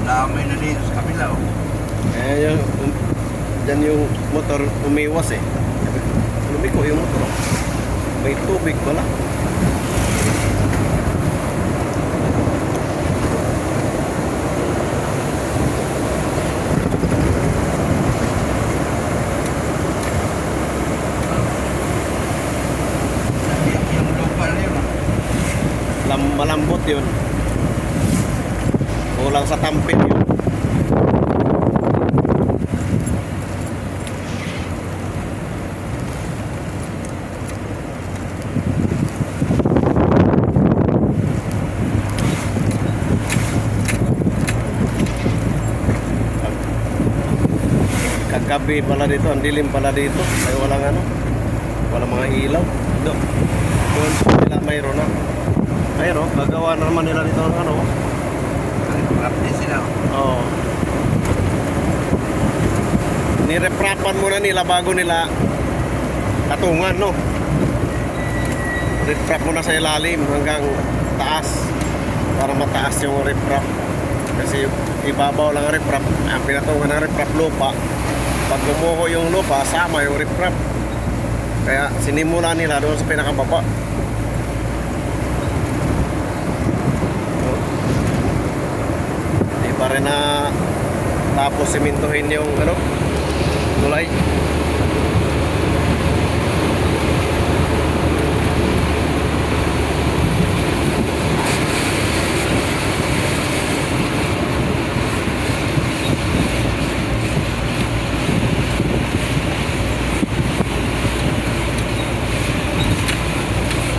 Dami na dito sa kabila, oh. Eh, dyan yung motor umiwas eh. Lumiko yung motor. May tubig pala. Yung lupa na yun, ah. Malambot yun. Kulang sa tampin yun. Kagabi pala dito, ang dilim pala dito. Ay walang ano, walang mga ilaw. Doon nila mayroon na. Mayroon, gagawa na naman nila dito ng ano. Practice sila, oh. Oo. Nireprapan muna nila bago nila tatungan, no? Reprap muna sa ilalim hanggang taas para mataas yung reprap. Kasi ibabaw lang ang reprap. Ang pinatungan ng reprap lupa. Pag gumuho yung lupa, sama yung reprap. Kaya sinimula nila doon sa pinakababa. Di pa rin na tapos simintuhin yung ano, tulay.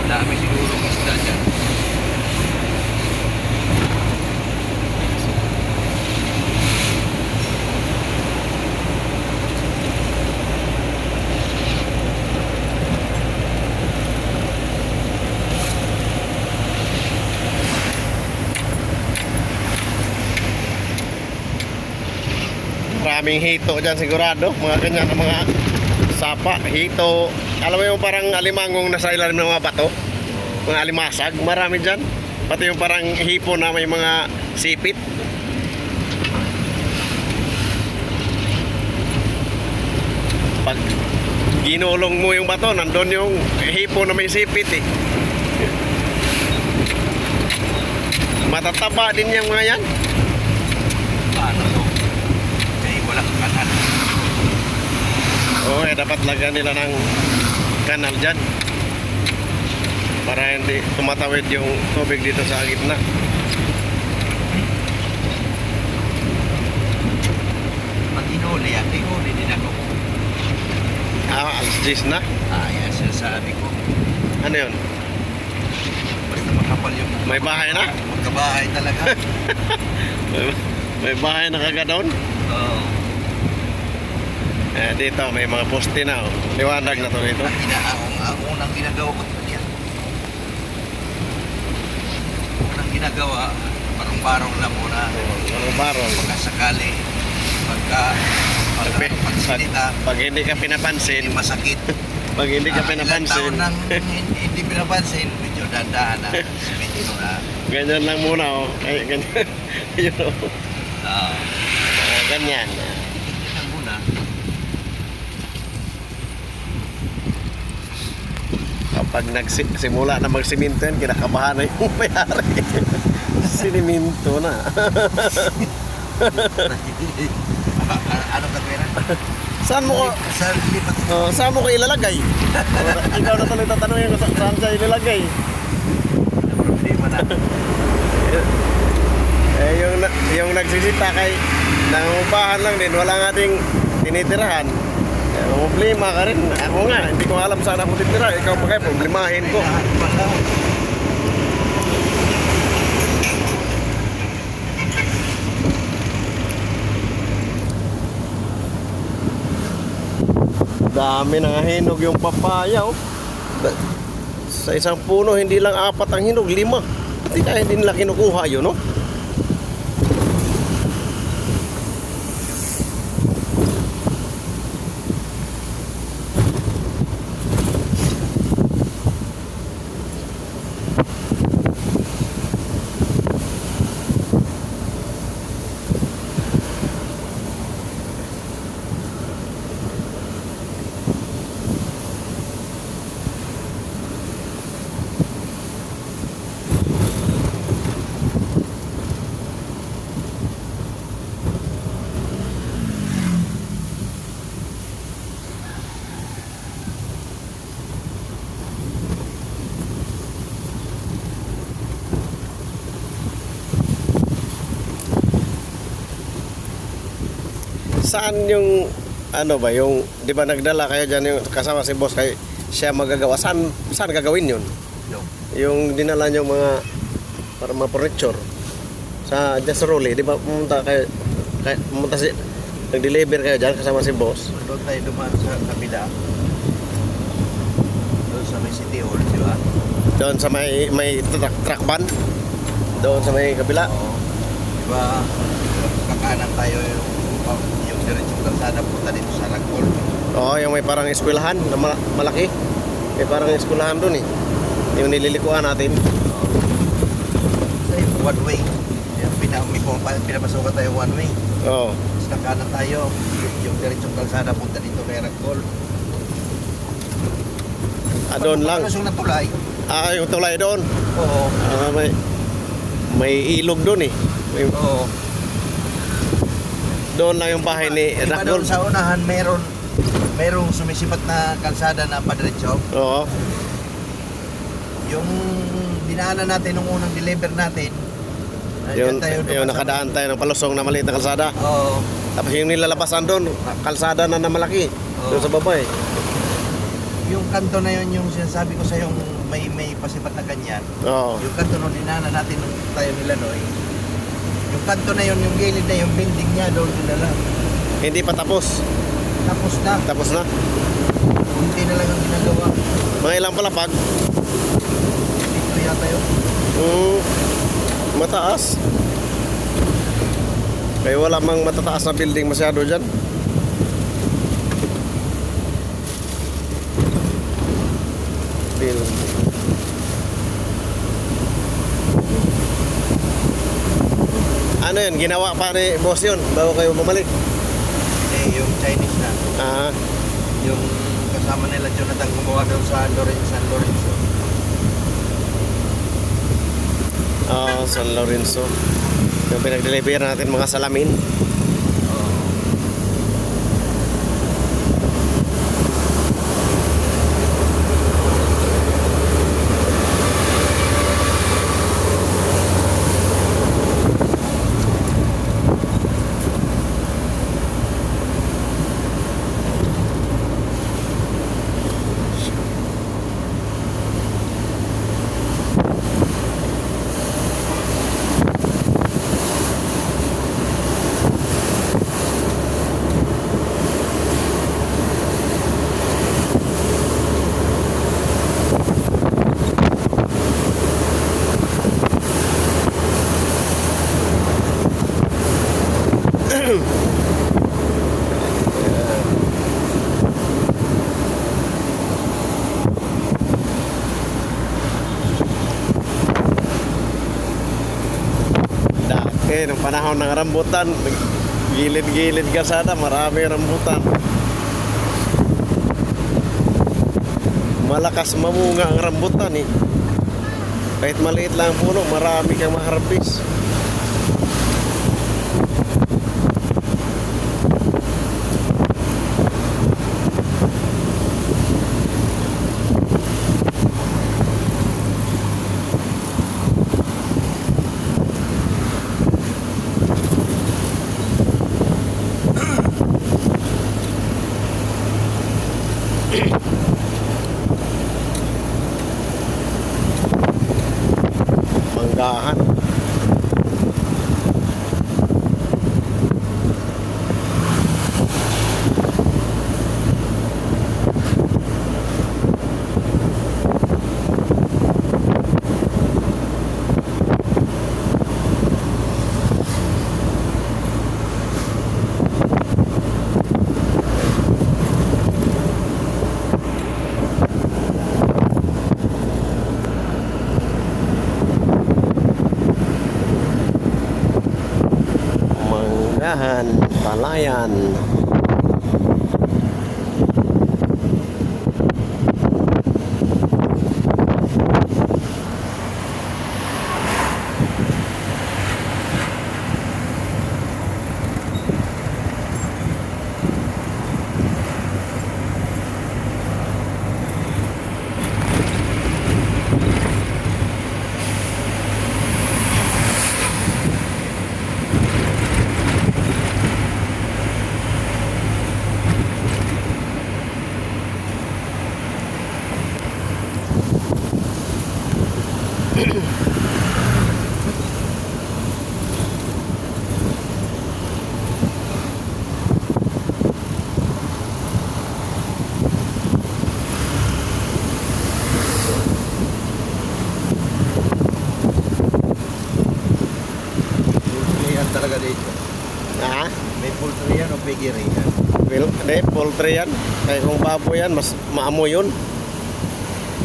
Dami siguro isda dyan. Maraming hito dyan sigurado. Mga ganyan na mga sapa, hito. Alam mo yung parang alimangong nasa ilalim ng mga bato? Mga alimasag, marami dyan. Pati yung parang hipo na may mga sipit. Pag ginulong mo yung bato, nandun yung hipo na may sipit eh. Matataba din yung mga yan. Paano to? Kaya walang kanan. Oo, dapat lagyan nila ng kanal dyan para hindi tumatawid yung tubig dito sa gitna. Pag inuli yan, inuli din ako. Alas 10 na? Yan sinasabi ko. Ano yun? Basta makapal yung... May bahay na? Magkabahay talaga. May bahay na kagad doon? Oo. Dito may mga poste na oh. Liwanag na to dito. Ang unang ginagawa ko yan. Unang ginagawa, barong-barong na muna. Anong barong? Pagkasakali, pagsinita, Pag hindi ka pinapansin, hindi masakit. pag hindi ka Ilang pinapansin, taon nang hindi pinapansin, medyo dandaan na. Medyo na. ganyan lang muna oh. Ay, ganyan. Yun, oh. Ganyan. Yan muna. Kapag nagsimula na magsiminto yan, kinakabahan na yung may-ari. Siniminto na. Ano ka pera? Saan mo ko, Sa lipat. saan mo ko ilalagay? Ikaw na tuloy tatanungin ko saan siya ilalagay. Problema na. Yung nagsisita kay nangungupahan lang din, wala nga ding tinitirahan. Problema ka rin. Ako nga, hindi ko alam saan ako titira. Ikaw pa kayo, problemahin ko. Dami ng hinog yung papaya, oh. Sa isang puno, hindi lang 4 ang hinog, 5. Hindi kaya hindi nila kinukuha yun, no? Saan yung ano ba yung 'di ba nagdala kayo diyan yung kasama si boss kay siya magagawa. Saan gagawin yun? Yung dinala niyo mga para mga furniture sa Jasroli, 'di ba? Pumunta si nag-deliver kayo diyan kasama si boss. Doon tayo dumaan sa kabila. Doon sa may City Hall, di ba? Doon sa may truck ban. Doon sa may kabila. Oo. Di ba? Kakanan tayo yung diretsong kalsada punta dito sa Ragpol. Oo, yung may parang eskwelahan na malaki. May parang eskwelahan doon eh. Yung nililikuan natin. Sa one way. Yung pinapasukan tayo one way. Oo. Tapos kakanan tayo. Yung diretsong kalsada punta dito kay Ragpol. Doon lang. Palusong ng tulay. Yung tulay doon. Oo. May ilog doon eh. Oo. Doon lang yung bahay ni Diba Ragpol. doon sa unahan merong sumisipat na kalsada na padiretso. Oo. Yung dinaanan natin nung unang deliver natin. Yung nakadaan tayo ng palusong na maliit na kalsada. Oo. Tapos yung nilalabasan doon, kalsada na malaki. Doon sa baba eh. Yung kanto na yun, yung sinasabi ko sa yung may pasipat na ganyan. Oo. Yung kanto nung dinaanan natin nung tayo nila Noy. Yung kanto na yun, yung gilid na yung building niya doon nila. Hindi pa tapos. Tapos na. Tapos na. Kunti na lang ang ginagawa. Mga ilang palapag. Dito yata yun. Mataas. Kaya wala mang matataas na building masyado dyan. Building. Ano yun? Ginawa pa ni boss yun bago kayo bumalik? Yung Chinese na. Ah, Yung kasama nila Jonathan gumawa doon sa San Lorenzo. San Lorenzo. Yung pinag-deliver natin mga salamin. Dati, nung panahon ng rambutan, gilid-gilid kalsada, marami rambutan. Malakas mamunga ang rambutan eh. Kahit maliit lang ang puno, marami kang maharbis. Manggahan. Manggahan, Palayan. talaga dito. Ha? May poultry yan o piggery yan. Hindi, poultry yan. Kaya kung baboy yan, mas maamoy yun.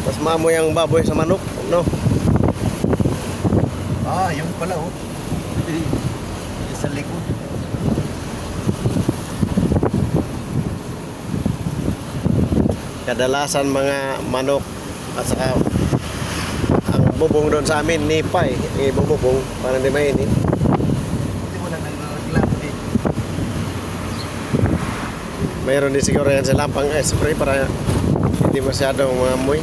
Mas maamoy ang baboy sa manok, no? Ah, yung pala oh. Yung sa likod. Kadalasan mga manok at saka ang bubong doon sa amin, nipa eh. Ibububong para hindi mainit. Hindi mo lang nagreklamo dito. Mayroon din siguro yan silang pang spray para hindi masyadong maamoy.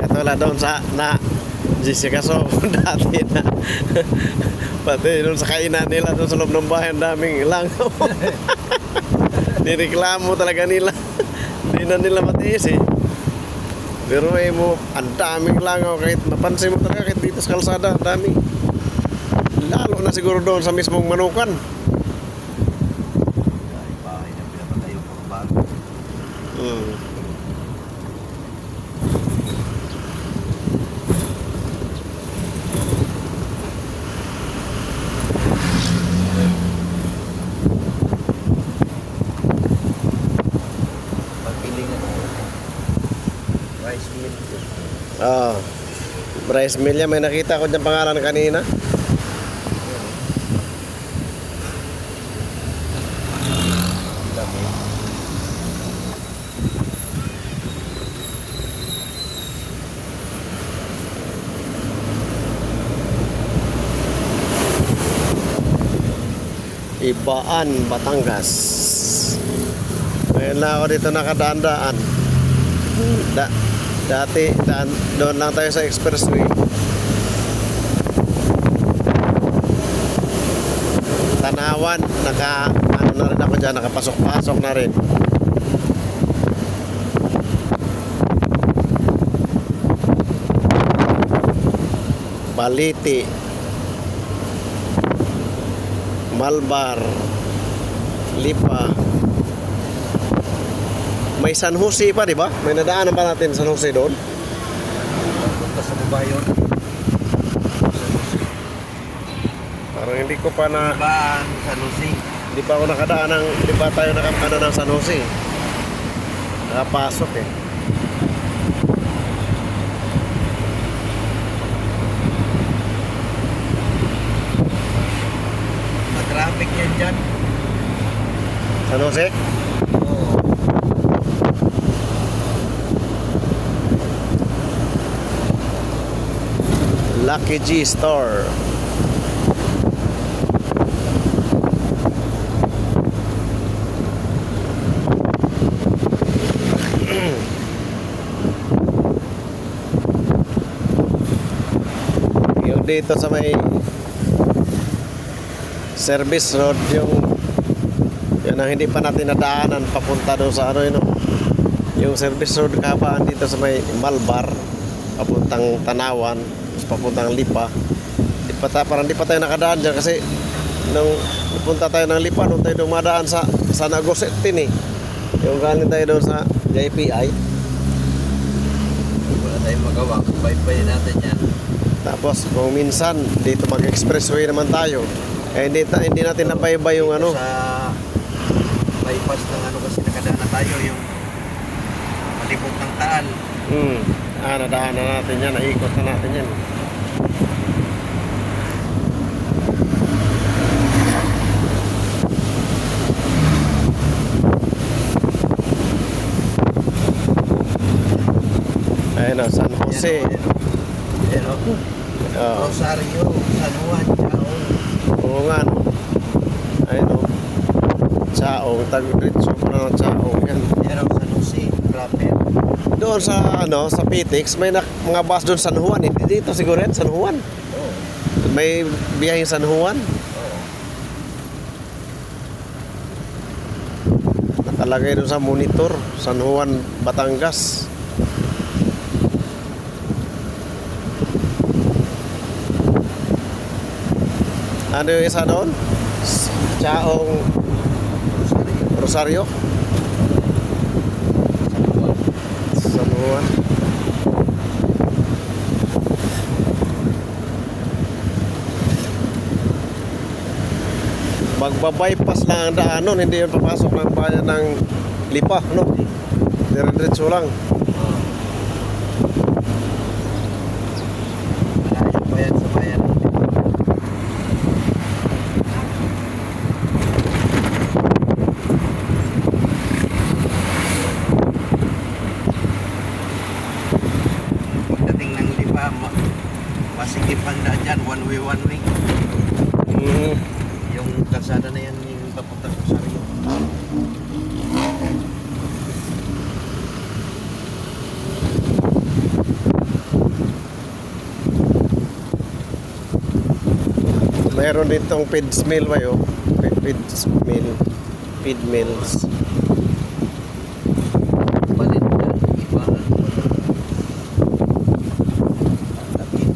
Katulad doon sa na Jessica so dati na pati doon sa kainan nila doon sa loob ng bahay ang daming langaw. Nireklamo talaga nila. Hindi na nila matiis eh. Pero mo, ang daming langaw kahit napansin mo talaga kahit dito sa kalsada, ang dami. Lalo na siguro doon sa mismong manukan. Ay, bahay na pinapatayo pang bago. Hmm. Pagpilingan ko. Rice mill. Ah, rice mill yan. May nakita ko dyan pangalan kanina. Dami. Ibaan, Batangas. Ngayon lang ako dito nakadaan-daan. Dati, doon lang tayo sa expressway. Tanawan, ano na rin ako dyan, nakapasok-pasok na rin. Baliti, Malbar, Lipa. May San Jose pa, di ba? May nadaanan pa natin San Jose doon. Punta sa Bubayon. Parang hindi ko pa na, Baan sa Lucy. hindi pa ako nakadaan ng, hindi pa tayo nakakada ng San Jose. Nakapasok eh. Matraffic yan dyan. San Jose? Oo. Lucky G Store. Yung dito sa may service road, yung yun ang hindi pa natin nadaanan papunta doon sa ano yun, yung service road kabaan dito sa may Malbar papuntang Tanawan, papuntang Lipa. Parang di pa tayo nakadaan dyan kasi nung punta tayo ng Lipa, nung tayo dumadaan sa San Agustin eh. Yung galing tayo doon sa JPI. Wala tayong magawa. Bye-bye natin yan. Tapos kung minsan dito mag-expressway naman tayo, eh hindi natin nabaybay yung ano. Sa bypass ng ano kasi nakadaan na tayo yung malibot ng Taal. Nadaan na natin yan, naikot na natin yan. Ayun o, San Jose. Yan o. Oo. Rosario, San Juan, Chaong. Oo nga no. Ayun o. Chaong, tag-diretso ko na ng Chaong yan. Yan o, San Jose, Rapper. Doon sa ano, sa Pitix, may mga bus doon San Juan. Hindi dito siguro yan, San Juan. Oo. May biyaheng San Juan. Oo. Nakalagay doon sa monitor, San Juan, Batangas. Ano yung isa doon? Chaong Rosario, San Juan. Magbabypass lang ang daanon, hindi yun papasok ng bayan ng Lipa, no? Dire-diretso lang. Malayo pa yan sa bayan. Pagdating ng Lipa, masikip ang daan dyan, one way. Mm. Yung kalsada na yan, yung papunta sa Rosario. Mayroon ditong feeds mill ba yun? Feeds mill. Feed mills. Balin na, iba. Takit.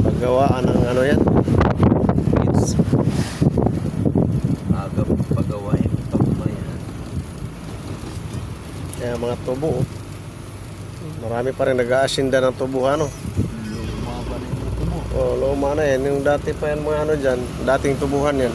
Paggawaan ng ano yan? Feeds. Aga pagawain, pagbayan. Kaya mga tubo. Marami pa rin nag-aasinda ng tubo ano. Lumaba na yung tubo. Oh, luma na yan. Yung dati pa yan mga ano dyan. Dating tubuhan yan.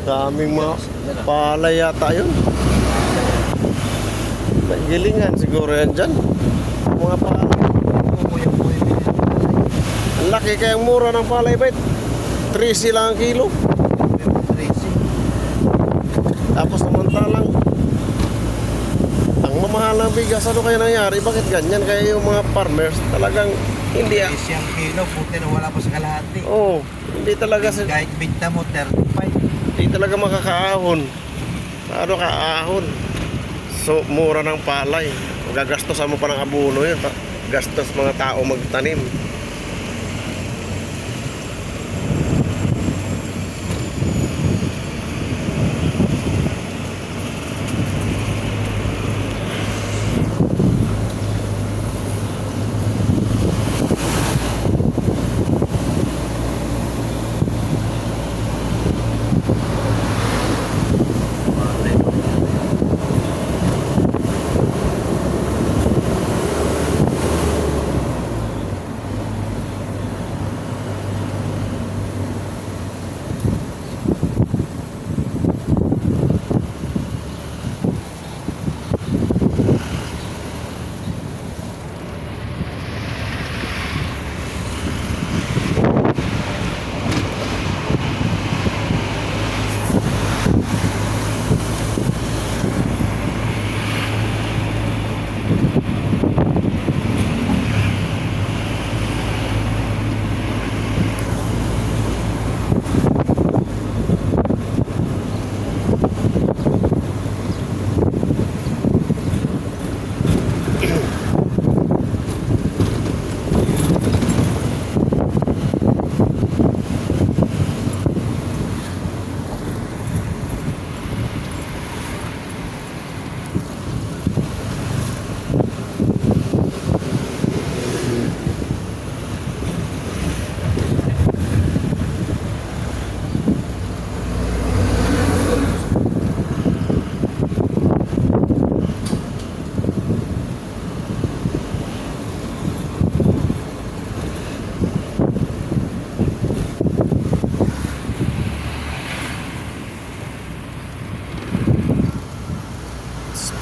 Daming mga palay yata yun. Gilingan siguro yan dyan. Mga palay. Ang laki kayang mura ng palay ba? 13 lang ang kilo. Tapos samantalang ang mamahal ng bigas, ano kaya nangyari? Bakit ganyan? Kaya yung mga farmers talagang hindi Siyang kilo, puti na wala pa sa kalahati. oh, hindi talaga Kahit binta mo, 35. hindi talaga makakaahon. Ano kaahon? So, mura ng palay. Gagastos mo pa ng abono yun. Gastos mga tao magtanim.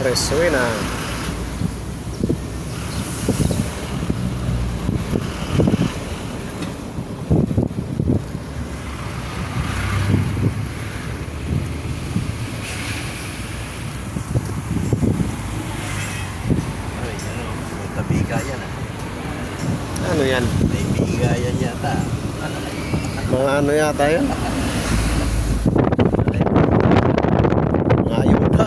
Expressway na. Ay, ano, tabigayan ah. Ano yan? May bigayan yata. Mga ano yata yun? Mga ayuda.